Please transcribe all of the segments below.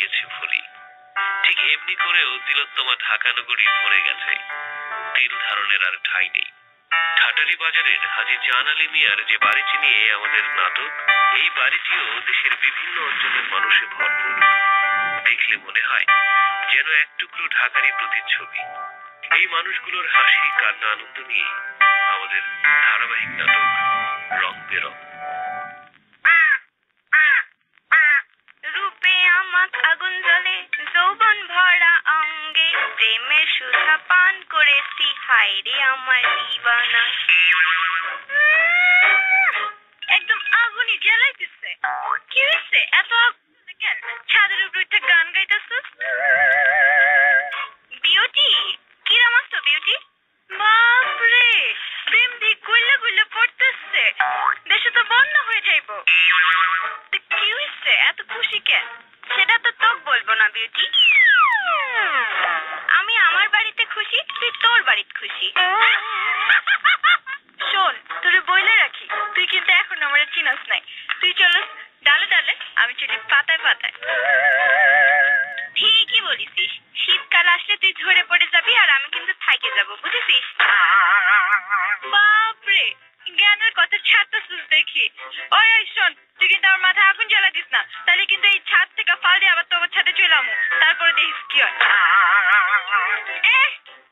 গিয়েছে ভুলি, ঠিক এমনি করেও তিলোত্তমা ঢাকা নগরী ভরে গেছে। তিল ধারণের আর ঠাঁই নেই। ঠাটারি বাজারের হাজী জান আলী মিয়ার যে বাড়িটি নিয়ে আমাদের নাটক, এই বাড়িটিও দেশের বিভিন্ন অঞ্চলের মানুষে ভরপুর। দেখলে মনে হয় যেন এক টুকরো ঢাকারই প্রতিচ্ছবি। এই মানুষগুলোর হাসি কান্না আনন্দ নিয়ে আমাদের ধারাবাহিক নাটক রং বেরং। রূপে আমাক আগুন জ্বলে, যৌবন ভরা অঙ্গে, প্রেমের সুধা পান করেছি, হায় রে আমার দিবানা। একদম আগুনই জ্বালাইতেছে। কি হয়েছে এত আগুন কেন? ছাদের উপর একটা গান গাইতেছিস? বিউটি, কিরাম আছো বিউটি? বাপরে, প্রেম দিয়ে গুল্লা গুল্লা পড়তেছে, দেশে তো বন্যা হয়ে যাইব। কি হয়েছে এত খুশি কেন? সেটা তো তোকে বলবো না বিউটি। আমি আমার বাড়িতে খুশি, তুই তোর বাড়িতে খুশি। শোন, তোরে বইলে রাখি, তুই কিন্তু এখন আমার চিনাস নাই। তুই চলো ডালে ডালে, আমি চলি পাতায় পাতায়। ঠিকই বলিসিস, শীতকাল আসলে তুই ঝরে পড়ে যাবি আর আমি কিন্তু থাইকে যাবো, বুঝেছিস? বাপরে, জ্ঞানের কথা ছাড়তেছিস দেখি। ওই শোন, তুই কিন্তু আমার মাথায় আগুন জ্বালা দিস না, তাহলে কিন্তু এই ছাদ থেকে ফাল দিয়ে আবার তোমার ছাদে চলে আমু, তারপরে দেখিস কি হয়।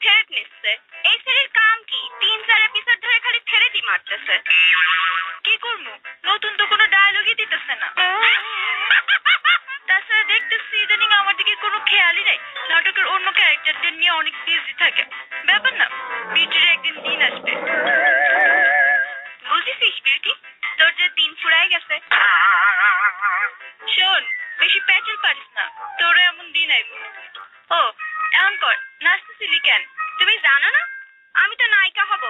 থেরেট নিচ্ছে। এই সেরির কাম কি? 3-4 এপিসোড ধরে খালি থেরেটি মারতেছে। কি করবো, নতুন তো কোনো ডায়লগই দিতেছে না। তাছাড়া দেখতেছি ইদানিং আমার দিকে কোনো খেয়ালই নাই। নাটকের অন্য ক্যারেক্টারদের নিয়ে অনেক বিজি থাকে। ব্যাপার না, বিউটির একদিন দিন আসবে, বুঝেছিস বিউটি? তোর যে দিন ফুরাই গেছে। শোন, বেশি প্যাচেল পারিস না, তোরও এমন দিন আইব। ও এমন কর, নাচতেছিলি কেন? তুমি জানো না আমি তো নায়িকা হব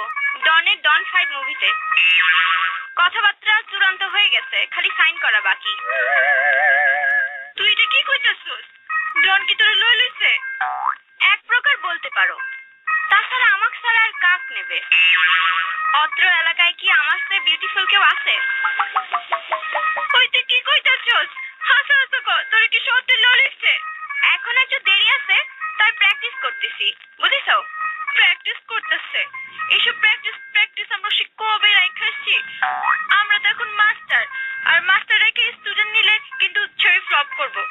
ডনের ডন 5 মুভিতে। কথাবার্তা চূড়ান্ত হয়ে গেছে, খালি সাইন করা বাকি। তুই এটা কি কইতাছিস? ডন কি তোরে লই লইছে? এক প্রকার বলতে পারো। তাছাড়া আমাক ছাড়া আর কাক নেবে? অত্র এলাকায় কি আমার চেয়ে বিউটিফুল কেউ আছে? ওই তুই কি কইতাছিস? হাসা হাসা কর, তোর কি সত্যি লই লইছে? এখন একটু দেরি আছে, তাই প্র্যাকটিস করতেছি, বুঝেছ? প্র্যাকটিস করতেছে। এইসব প্র্যাকটিস প্র্যাকটিস আমরা সে কবে রাইখাচ্ছি। আমরা তো এখন মাস্টার, আর মাস্টার রেখে স্টুডেন্ট নিলে কিন্তু ছবি ফ্লপ করবো।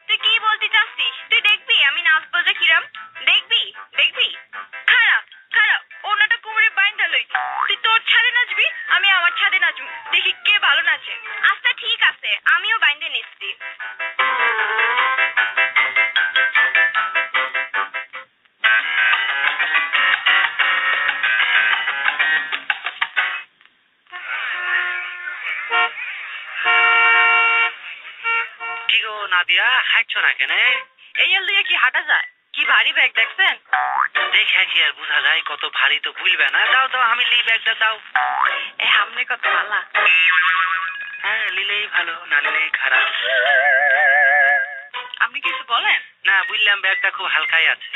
তুই কি বলতে চাচ্ছিস? তুই দেখবি আমি নাচবো যে কিরাম? দেখবি দেখবি? খারাপ খারাপ, ওনাটা কোমরে বাইন্ধা লই। তুই তোর ছাদে নাচবি, আমি আমার ছাদে নাচবো, দেখি কে ভালো নাচে। আচ্ছা ঠিক আছে, আমিও বাইন্ধে নিচ্ছি। কি গো নাদিয়া, হাঁটছো না কেন? এই দিয়ে কি হাঁটা যায়? কি ভারী ব্যাগ দেখছেন? দেখে কি আর বোঝা যায় কত ভারী তো বুঝবে না। দাও দাও, আমি লি ব্যাগটা দাও। এ সামনে কত ভালা। হ্যাঁ, লিলেই ভালো, না লিলেই খারাপ। আপনি কিছু বলেন না, বুঝলাম ব্যাগটা খুব হালকাই আছে।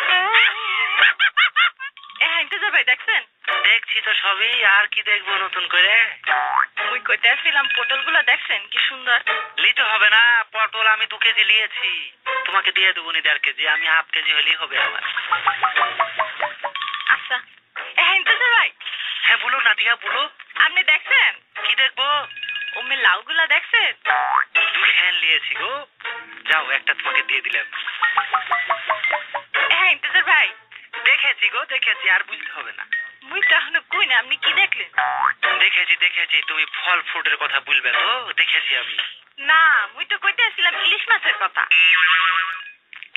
ভাই দেখছেন? দেখছি তো সবই, আর কি দেখবো নতুন করে? ওই কইতে আসছিলাম, পটল গুলা দেখছেন কি সুন্দর? লিতে হবে না, পটল আমি 2 কেজি নিয়েছি, তোমাকে দিয়ে দেবো নি 1.5 কেজি, আমি হাফ কেজি হলেই হবে আমার। আচ্ছা ভাই। হ্যাঁ বলো নাদিয়া, বলো। আপনি দেখছেন? কি দেখবো? ওমে লাউ গুলা দেখছেন? 2 খেল নিয়েছি গো, যাও একটা তোমাকে দিয়ে দিলাম। ভাই দেখেছি গো, দেখেছি, আর বুঝতে হবে না। মুই তো এখনো কই না, আপনি কি দেখলেন? দেখেছি দেখেছি, তুমি ফল ফ্রুটের কথা বলবে তো, দেখেছি আমি। না, মুই তো কইতে আসছিলাম ইলিশ মাছের কথা।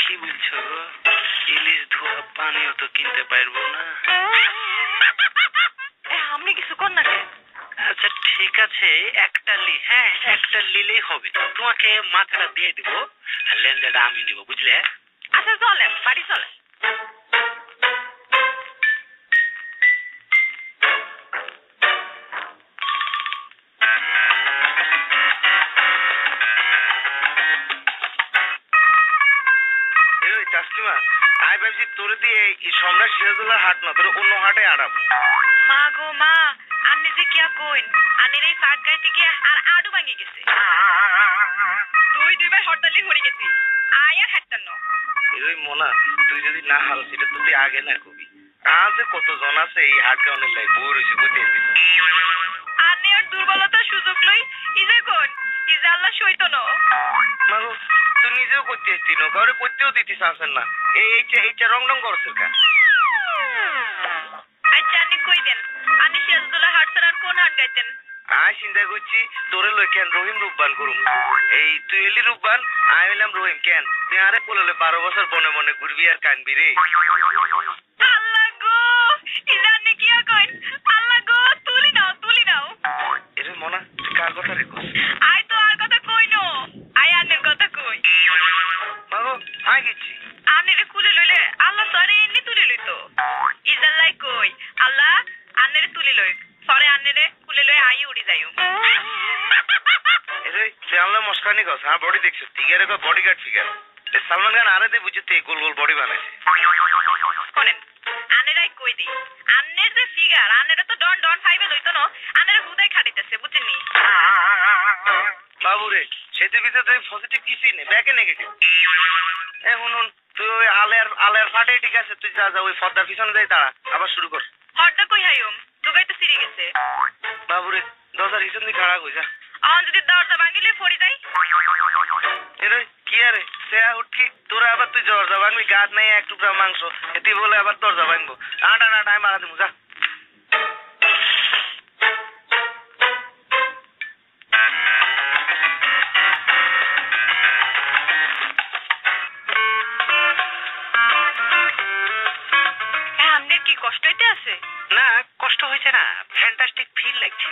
কি বলছো গো? ইলিশ ধোয়া পানিও তো কিনতে পারবো না। আপনি কিছু কর না কেন? আচ্ছা ঠিক আছে, একটা লিলেই হবে। তোমাকে মাথাটা দিয়ে দিব, আর লেন্সাটা আমি দিব, বুঝলে? আচ্ছা চলেন, বাড়ি চলেন। আই ভাবছি তোর দিয়ে সম্রাট সিরাজুল্লাহ হাট না, তোর অন্য হাটে আড়াবো। মা গো মা, আপনি যে কিয়া কইন, আনের এই ফাট গাইতে গিয়ে আর আডু ভাঙে গেছে। দুইবার হরতালি হরে গেছি আয় আর হাঁটতাম না এই মোনা তুই যদি না হারস এটা তো তুই আগে না কবি আজ কতজন আছে এই হাট গাউনের লাই বই রয়েছে কইতে আনে আর দুর্বলতার সুযোগ লই ইজে কোন ইজে আল্লাহ সইতো না মাগো তুই নিজেও করতে আসছিস না কাউরে করতেও দিতিস আসেন না এইটা রং রং করছিস কা আচ্ছা আনি কই দেন আনি সিরাজদৌল্লা হাট ছাড়া আর কোন হাট গাইতেন আয় চিন্তা করছি তোরে লই কেন রহিম রূপবান করুম এই তুই এলি রূপবান আয় হইলাম রহিম কেন তুই আরে বললে 12 বছর বনে বনে ঘুরবি আর কানবি রে আল্লাহ গো ইজানে কি কইন আল্লাহ গো তুলি নাও এরে মনা তুই কার কথা রে কস আয় তো আর কথা কইনো আয় আনের কথা কই মাগো আয় গেছি আনেরে কুলে লইলে আল্লাহ সরে এমনি তুলে লইতো ইজাল্লাই কই আল্লাহ আনেরে তুলি লই সরে আনেরে কুলে লই আই উড়ি যাইও এরে তুই আল্লাহ মস্কানি কস হ্যাঁ বডি দেখছিস টিগারে কো বডিগার্ড ফিগার সালমান খান আরে দে বুঝতে গোল গোল বডি বানাইছে কোনেন আনেরাই কই দি আনের যে ফিগার আনেরে তো ডন 5 এ লইতো না আনেরে হুদাই খাটিতেছে বুঝছেননি বাবু রে সেতে ভিতরে তুই পজিটিভ কিছুই নেই ব্যাকে নেগেটিভ এ হুন তুই ওই আলের ফাটে ঠিক আছে তুই যা ওই ফর্দার পিছনে যাই দাঁড়া আবার শুরু কর হরদা কই হাইম দুগাই তো সিরি গেছে বাবু রে দরজার হিসন দিয়ে খাড়া কই যা আন যদি দরজা ভাঙিলে পড়ি যাই এরে কি আরে সেয়া উঠকি তোরা আবার তুই দরজা ভাঙবি গাছ নাই এক টুকরা মাংস এতে বলে আবার দরজা ভাঙবো আটা না টাইম মারা দিমু যা কি কষ্ট হইতে আছে না কষ্ট হইছে না ফ্যান্টাস্টিক ফিল লাগছে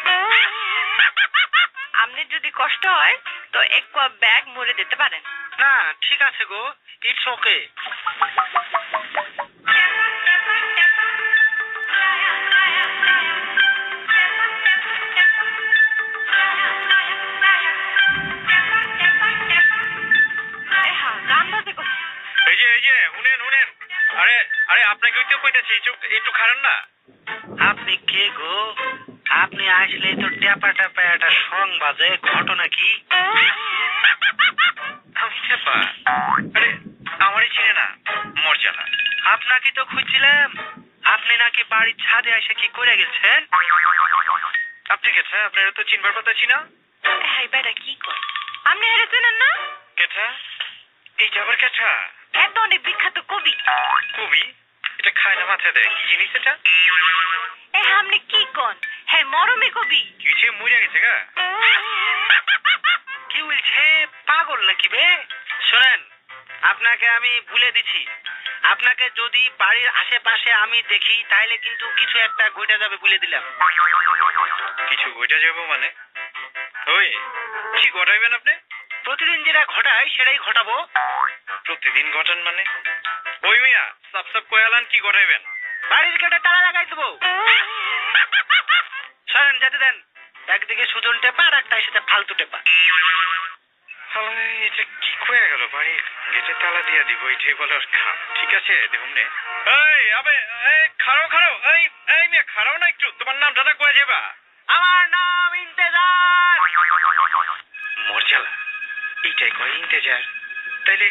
আমনে যদি কষ্ট হয় তো এক কাপ ব্যাগ মুড়ে দিতে পারেন না ঠিক আছে গো ইটস ওকে আরে আপনাকে তো কইতাছি একটু খারাপ না আপনি কে গো আপনি আসলে তো ট্যাপা ট্যাপা একটা সং বাজে ঘটনা কি আমি চেপা আরে আমারই চিনে না মর্যাদা আপনাকে তো খুঁজছিলাম আপনি নাকি বাড়ির ছাদে এসে কি করে গেছেন আপনি কেছা আপনারা তো চিনবার কথা ছিনা এই বেটা কি কর আপনি হেরে চেনেন না কেছা এই যাবার কেছা এত অনেক বিখ্যাত কবি কবি এটা খায় না মাথায় দেয় কি জিনিস এটা এ আপনি কি কোন হ্যাঁ মরমে কবি কিছু মরে গেছে গা কি বলছে পাগল নাকি বে শোনেন আপনাকে আমি ভুলে দিছি আপনাকে যদি বাড়ির আশেপাশে আমি দেখি তাহলে কিন্তু কিছু একটা ঘটে যাবে বলে দিলাম কিছু ঘটে যাবে মানে ওই কি ঘটাইবেন আপনি প্রতিদিন যেটা ঘটাই সেটাই ঘটাবো প্রতিদিন ঘটান মানে ওই মিয়া সাপ কয়ালান কি ঘটাইবেন বাড়ির গেটে তালা লাগাই দেবো শোনেন যেতে দেন একদিকে সুজন টেপা আর একটা সাথে ফালতু টেপা এটা কি কয়ে গেল বাড়ি গেটে তালা দিয়া দিব এটাই বলার খাম ঠিক আছে দেখুন নে এই আবে এই খাড়াও এই মিয়া খাড়াও না একটু তোমার নামটা না কয়ে যাবা আমার নাম ইন্তেজার মর্যালা এইটাই কয় ইন্তেজার তাইলে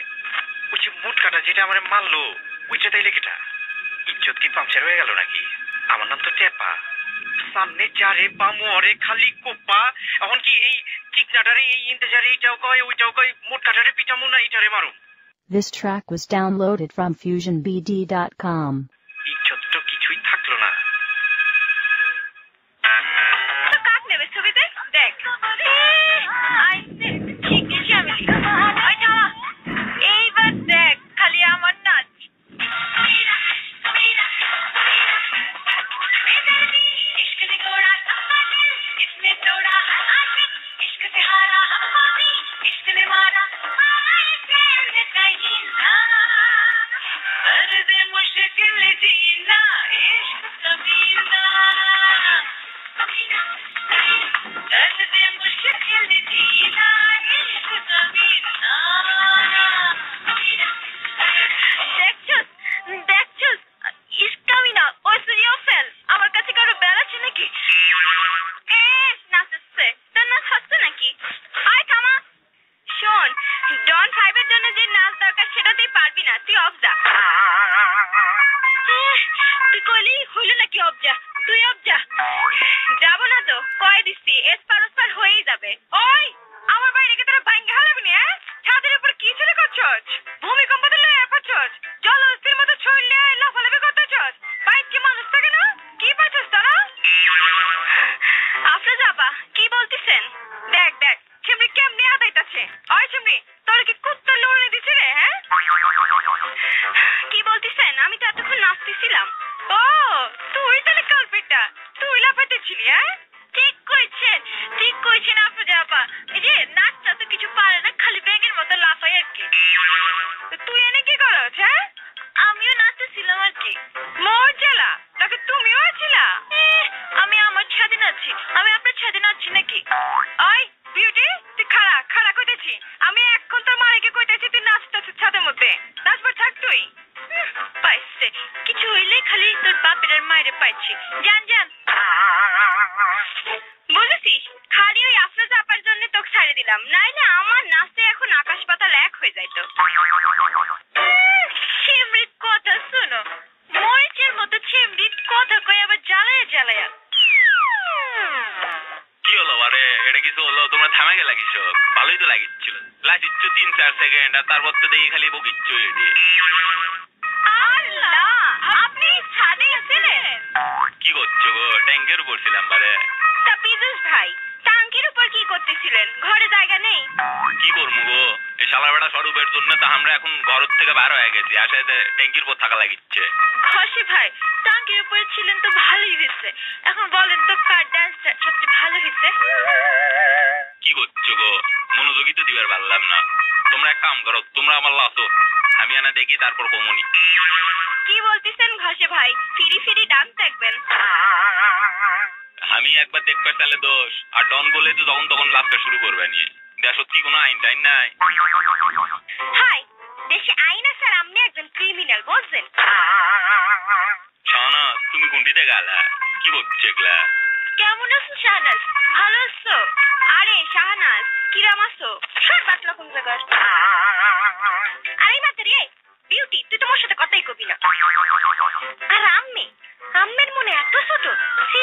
ওই যে মুট কাটা যেটা আমার মারলো ওইটা তাইলে কেটা ইজ্জত কি পাংচার হয়ে গেল নাকি আমার নাম তো টেপা সামনে যারে পামু অরে খালি কোপা এখন কি এই চিকনাটারে এই ইন্তেজারে এইটাও কয় ওইটাও কয় মুট কাটারে পিটামু না এইটারে মারু This track was downloaded from FusionBD.com. ইজ্জত তো কিছুই থাকলো না তো কাক নেবে ছবিতে দেখ ঠিক আছে আমি এইবার দেখ খালি আমার নাচ ডন 5 এর জন্য যে নাচ দরকার সেটা তুই পারবি না, তুই অফ যা। তুই কইলেই হইল নাকি অফ যা, তুই অফ যা। যাবো না তো, কয়ে দিচ্ছি এসপার ওসপার হয়েই যাবে। ওই আমার বাইরে রেখে তোরা ভাঙ্গে হালাবি না? ছাদের উপর কি ছেলে করছস? ভূমিকম্প দিলে করছস? জলস্থির মতো ছড়লে লাফালাফি করতেছস? বাইক কি মানুষ থাকে না? কি পাচ্ছস তোরা? আপনি যাবা কি বলতেছেন? দেখ দেখ চিমড়ি কেমনি আদাইতাছে। ওই চিমড়ি তোর কি কুত্তা লড়ে দিছে রে? হ্যাঁ কি বলতেছেন? আমি তো এতক্ষণ নাচতেছিলাম। ও তুই তাহলে কালপেটটা, তুই লাফাইতেছিলি? হ্যাঁ ঠিক কইছেন আপনি যাবা। এই যে নাচটা তো কিছু পারে না, খালি ব্যাঙের মতো লাফাই আর কি। তুই এনে কি করছ? হ্যাঁ আমিও নাচতেছিলাম আর কি। মোর জেলা নাকি তুমিও ছিলা? আমি আমার ছাদে নাচছি। আমি আপনার ছাদে নাচছি নাকি? ওই বিউটি তুই খাড়া কইতেছি। আমি এখন তোর মারাইকে কইতেছি তুই নাচতেছিস ছাদের মধ্যে। নাচবার থাক তুই। পাইছে কিছু হইলে খালি তোর বাপের আর মায়ের পাইছি। জান বুঝেছিস, খালি ওই আফরোজ আপার জন্য তোকে ছাড়ে দিলাম, নাইলে আমার নাচতে এখন আকাশ পাতাল এক হয়ে যাইতো। চিমড়ির কথা শোনো, মরিচের মতো চিমড়ির কথা কই আবার জ্বালায়া। কি হলো? আরে এটা কিছু হলো? তোমরা থামে গেলা কিছু? ভালোই তো লাগিচ্ছিল, লাচিচ্ছ 3-4 সেকেন্ড আর তারপর তো দেখি খালি বকিচ্ছ। আল্লাহ আপনি ছাদে ছিলেন? কি করছো গো? ট্যাঙ্কের উপর ছিলাম বারে। তা পিজুস ভাই ট্যাঙ্কের উপর কি করতেছিলেন? ঘরে জায়গা নেই? কি করবো গো, এই শালা বেটা স্বরূপের জন্য তো আমরা এখন ঘর থেকে বার হয়ে গেছি, আসে ট্যাঙ্কির উপর থাকা লাগিচ্ছে। খসি ভাই ট্যাঙ্কের উপরে ছিলেন তো ভালোই হয়েছে। এখন বলেন তো কার ডান্সটা সবচেয়ে ভালো হয়েছে? কি করছো গো? মনোযোগী তো দিবার পারলাম না। তোমরা এক কাম করো, তোমরা আমার লাসো, আমি এনে দেখি তারপর কমুনি। কি বলতেছেন ঘসে ভাই? ফিরি ডান্স দেখবেন? আমি একবার দেখবার তাহলে দোষ, আর ডন বলে তো যখন তখন লাভটা শুরু করবে নিয়ে। দেশত কি কোনো আইন টাইন নাই? হাই দেশে আইন আছে আর আপনি একজন ক্রিমিনাল, বুঝছেন? শাহনাজ তুমি গুন্ডিতে গেলা, কি করছো এগুলা? কেমন আছো শাহনাজ? ভালো আছো? আরে শাহনাজ কিরাম আছো? সর বাতলা কোন জায়গার? আরে মাতারি বিউটি তুই তোমার সাথে কথাই কবি না। আর আম্মের মনে এত ছোট? সি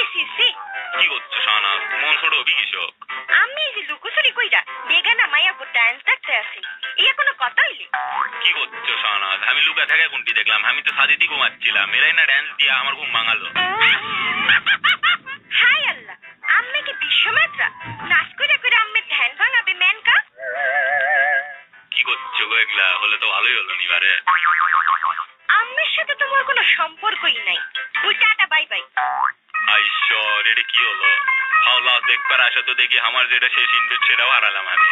কি করছো শাহনাজ? মন ছোট হবি কৃষক? আমি এই যে লুকোচুরি কইরা বেগানা মাইয়া গো ডান্স দেখতে আসি, ইয়া কোনো কথা হইলি? কি করছো শাহনাজ? আমি লুকা থেকে গুন্ডি দেখলাম, আমি তো সাজিদি ঘুমাচ্ছিলাম, এরাই না ড্যান্স দিয়া আমার ঘুম ভাঙালো। হাই আল্লাহ আম্মে কি বিশ্বমাত্রা নাচ করে আম্মের ধ্যান ভাঙাবে মেনকা? কি করছো গো এগুলা? হলে তো ভালোই হলো নিবারে। আম্মের সাথে তোমার কোনো সম্পর্কই নাই। ওই টাটা বাই বাই। ঈশ্বর এটা কি হলো? হাওলা দেখবার আসা তো দেখি আমার যেটা শেষ ইনভেস্ট সেটাও হারালাম আমি।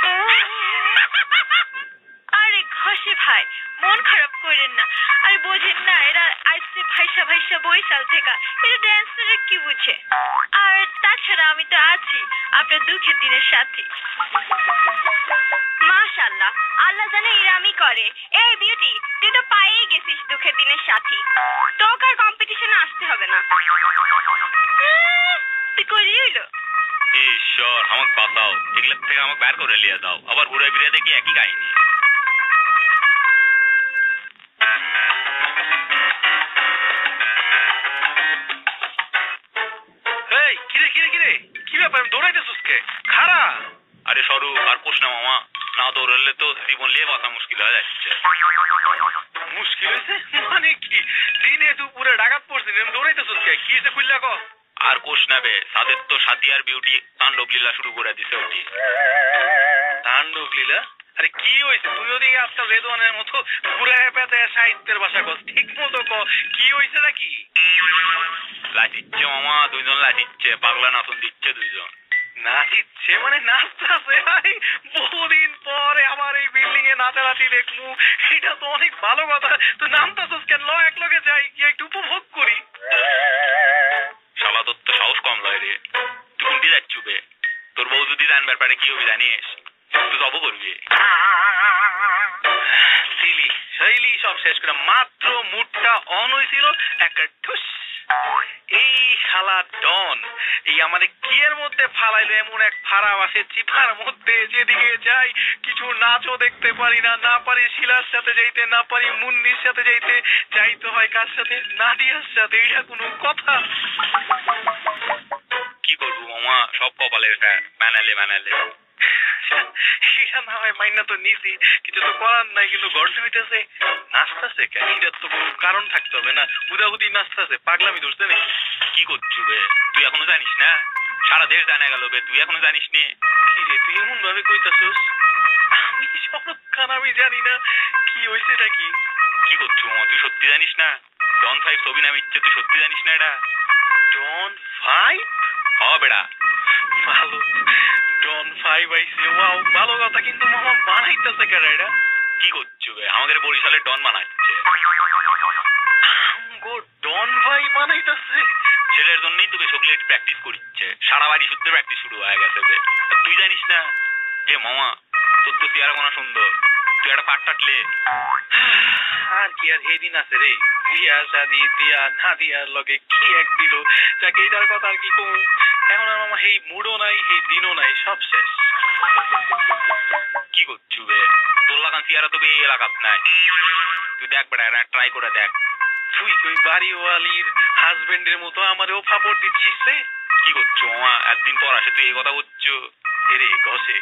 আরে ঘসে ভাই মন খারাপ করেন না। আরে বোঝেন না এরা আইসে ভাইসা বইসাল থেকে, এটা ড্যান্সারের কি বুঝে? আর তাছাড়া আমি তো আছি আপনার দুঃখের দিনের সাথে। মাশাআল্লাহ আল্লাহ জানে এরামি করে। এই বিউটি তুই তো পাইয়ে গেছিস দুঃখের দিনের সাথী, তোকে আর কম্পিটিশনে আসতে হবে না। তুই কই হইলো? ঈশ্বর আমাকে বাঁচাও, এগুলোর থেকে আমাকে বের করে নিয়ে দাও, আবার ঘুরে ফিরে দেখি একই কাহিনী। কিরে কি ব্যাপার? দৌড়াইতেছিস কে? খাড়া। আরে স্বরূপ আর কোষ না মামা, না দৌড়ালে তো জীবন নিয়ে বাঁচা মুশকিল হয়ে যাচ্ছে। মুশকিল হয়েছে মানে কি? দিনে দুপুরে ডাকাত পড়ছিস, দৌড়াইতেছিস কে? কি হয়েছে খুললা ক? আর কোষ নেবে, তাদের তো সাথী আর বিউটি তাণ্ডব লীলা শুরু করে দিছে। ওটি তাণ্ডব লীলা? আরে কি হয়েছে? তুই ওদিকে আজকাল রেদওয়ানের মতো পুরায় পেতে সাহিত্যের ভাষা কস, ঠিক মতো ক কি হয়েছে নাকি? লাচিচ্ছে মামা, দুইজন লাচিচ্ছে, পাগলা নাচন দিচ্ছে দুইজন। নাচিচ্ছে মানে নাচতেছে? বহুদিন পরে আমার এই বিল্ডিং এ নাচানাচি দেখমু, এটা তো অনেক ভালো কথা। তুই নামতাছিস কেন? ল এক লগে যাই, কি একটু উপভোগ করি। শালা তোর তো সাহস কম লয় রে, তুই কোনটি যাচ্ছু বে? তোর বউ যদি জানবার পারে কি হবে জানিস? তুই জব করবি। শৈলী সব শেষ করে মাত্র মুডটা অন হয়েছিল, একটা ঠুস এই শালা ডন এই আমাদের কি এর মধ্যে ফালাইলো এমন এক ফারাও আসে চিপার মধ্যে, যেদিকে যাই কিছু নাচও দেখতে পারি না, না পারি শিলার সাথে যাইতে, না পারি মুন্নির সাথে যাইতে, যাইতে হয় কার সাথে? নাদিয়ার সাথে। এটা কোনো কথা? কি করবো মামা, সব কপালের বানালে বানালে। এটা না হয় মাইনা তো নিছি, কিছু তো করার নাই, কিন্তু গর্জ হইতেছে। নাচতেছে কেন? এটার তো কোনো কারণ থাকতে হবে না, উদাউদি নাচতেছে, পাগলামি ধরছে নাকি? কি করছু বে, তুই এখনো জানিস না? সারা দেশ জানা গেল বে, তুই এখনো জানিস নি? কি রে তুই এমন ভাবে কইতাছস? আমি সব খান আমি জানি না কি হইছে নাকি? কি করছু মামা, তুই সত্যি জানিস না? ডন 5 ছবি নাম ইচ্ছে, তুই সত্যি জানিস না এটা? ডন 5? হ বেড়া। ভালো, ডন 5 আইছে, ওয়াও ভালো কথা, কিন্তু মামা বানাইতেছে কেন এটা? কি করছু বে, আমাদের বরিশালের ডন বানাচ্ছে। গো ডন ভাই বানাইতেছে? ছেলের জন্যই তোকে চকলেট প্র্যাকটিস করছে, সারা বাড়ি শুদ্ধ প্র্যাকটিস শুরু হয়ে গেছে বে। তুই জানিস না? এ মামা, তোর তো চেহারা কোনা সুন্দর, তুই একটা পাট টাটলে। আর কি আর এই দিন আছে রে, বিয়া শাদি দিয়া না দিয়ার লগে কি এক দিল, যাকে এইটার কথা আর কি কম। এখন আর মামা এই মুডও নাই, এই দিনও নাই, সব শেষ। কি করছু বে, তোর লাগান চেহারা তো বে এই এলাকাত নাই। তুই দেখ বেড়া, ট্রাই করে দেখ। তুই ওই বাড়িওয়ালির হাজবেন্ডের মতো আমারও ফাপড় দিচ্ছিস রে? কি করছো মামা, একদিন পর আসে তুই এই কথা করছো? এরে গসে,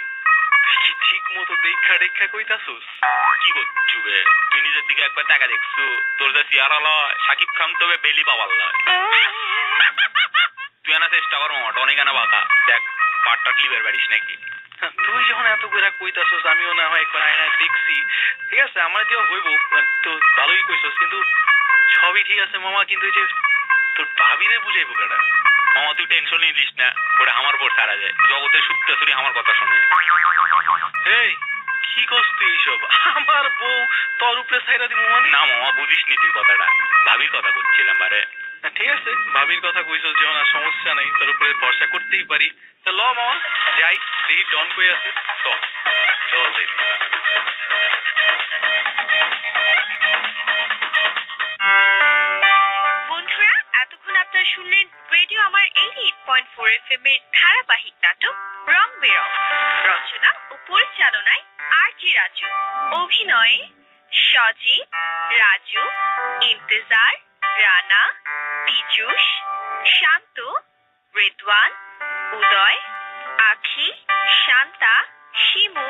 তুই ঠিক মতো দেখা কইতাছস? কি করছু বে, তুই নিজের দিকে একবার দেখা দেখছু? তোর যে চেহারা লয়, সাকিব খান তো বেলি পাওয়ার লয়। তুই আনা চেষ্টা কর মামা, টনিক আনা বাঁকা দেখ, পাটটা ক্লিপের বাড়িস নাকি? তুই যখন এত করে কইতাছস, আমিও না হয় একবার আয়নায় দেখছি, ঠিক আছে আমার দিয়েও হইব, তো ভালোই কইছস, কিন্তু সবই ঠিক আছে মামা, কিন্তু এই যে তোর ভাবিরে বুঝাইবো কেডা? মামা তুই টেনশন নিস না, ওটা আমার উপর ছাড়া যায়, জগতের সুপ্তে শুনি আমার কথা শুনে। এই কি করছ তুই এইসব? আমার বউ তোর উপরে ছাইরা দিব মানে? না মামা, বুঝিস নি তুই কথাটা, ভাবির কথা বলছিলাম। আরে ঠিক আছে, ভাবির কথা কইছস যখন আর সমস্যা নাই, তোর উপরে ভরসা করতেই পারি। তা ল মামা যাই, দেখি ডন কই আছে। চল চল যাই। বন্ধুরা, এতক্ষণ আপনারা শুনলেন রেডিও আমার 88.4 FM এর ধারাবাহিক নাটক রং বেরং। রচনা ও পরিচালনায় আর.জি. রাজু, অভিনয়ে সজীব, রাজু, ইন্তেজার, রানা, পীযূষ, শান্ত, রেদওয়ান, উদয়, আখি, শান্তা, শিমু,